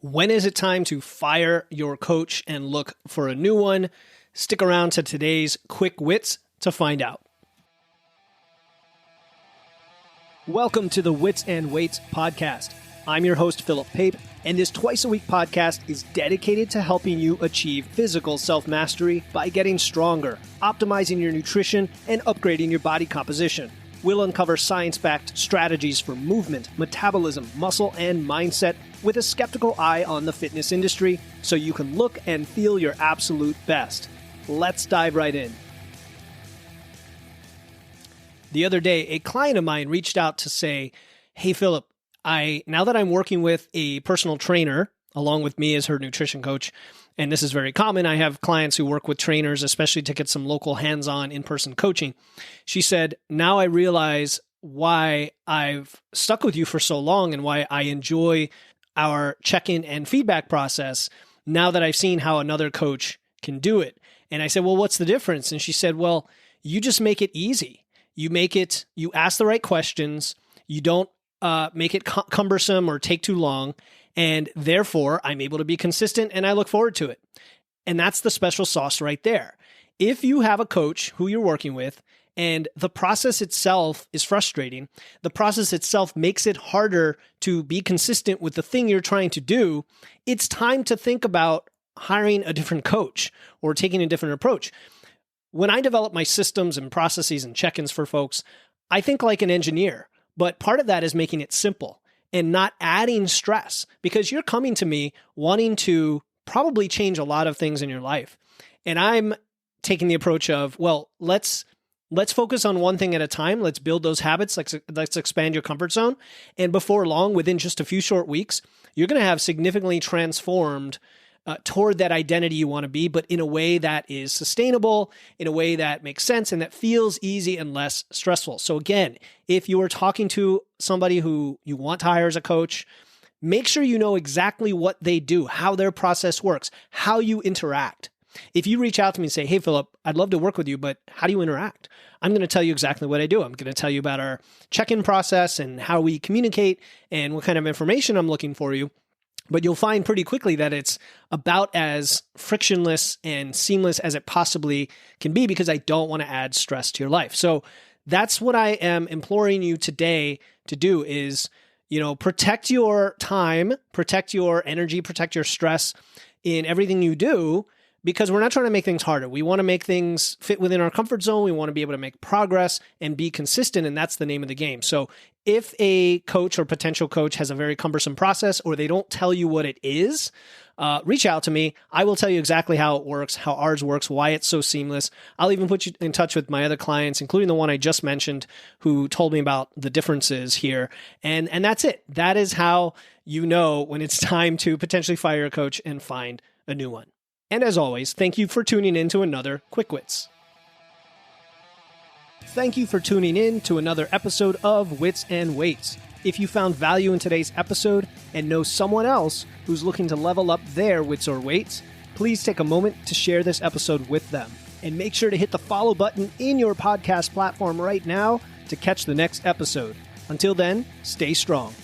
When is it time to fire your coach and look for a new one? Stick around to today's Quick Wits to find out. Welcome to the Wits and Weights podcast. I'm your host, Philip Pape, and this twice-a-week podcast is dedicated to helping you achieve physical self-mastery by getting stronger, optimizing your nutrition, and upgrading your body composition. We'll uncover science-backed strategies for movement, metabolism, muscle, and mindset with a skeptical eye on the fitness industry so you can look and feel your absolute best. Let's dive right in. The other day, a client of mine reached out to say, "Hey, Philip, now that I'm working with a personal trainer, along with me as her nutrition coach, and this is very common, I have clients who work with trainers, especially to get some local hands-on in-person coaching." She said, "Now I realize why I've stuck with you for so long and why I enjoy our check-in and feedback process now that I've seen how another coach can do it." And I said, "Well, what's the difference?" And she said, "Well, you just make it easy. You ask the right questions. You don't make it cumbersome or take too long. And therefore, I'm able to be consistent and I look forward to it." And that's the special sauce right there. If you have a coach who you're working with and the process itself is frustrating, the process itself makes it harder to be consistent with the thing you're trying to do, it's time to think about hiring a different coach or taking a different approach. When I develop my systems and processes and check-ins for folks, I think like an engineer, but part of that is making it simple and not adding stress, because you're coming to me wanting to probably change a lot of things in your life. And I'm taking the approach of, well, let's focus on one thing at a time. Let's build those habits. Let's expand your comfort zone. And before long, within just a few short weeks, you're going to have significantly transformed toward that identity you want to be, but in a way that is sustainable, in a way that makes sense, and that feels easy and less stressful. So again, if you are talking to somebody who you want to hire as a coach, make sure you know exactly what they do, how their process works, how you interact. If you reach out to me and say, "Hey, Philip, I'd love to work with you, but how do you interact?" I'm going to tell you exactly what I do. I'm going to tell you about our check-in process and how we communicate and what kind of information I'm looking for you. But you'll find pretty quickly that it's about as frictionless and seamless as it possibly can be, because I don't want to add stress to your life. So that's what I am imploring you today to do is, protect your time, protect your energy, protect your stress in everything you do, because we're not trying to make things harder. We want to make things fit within our comfort zone. We want to be able to make progress and be consistent, and that's the name of the game. So if a coach or potential coach has a very cumbersome process, or they don't tell you what it is, reach out to me. I will tell you exactly how it works, how ours works, why it's so seamless. I'll even put you in touch with my other clients, including the one I just mentioned, who told me about the differences here. And that's it. That is how you know when it's time to potentially fire a coach and find a new one. And as always, thank you for tuning in to another Quick Wits. Thank you for tuning in to another episode of Wits and Weights. If you found value in today's episode and know someone else who's looking to level up their wits or weights, please take a moment to share this episode with them. And make sure to hit the follow button in your podcast platform right now to catch the next episode. Until then, stay strong.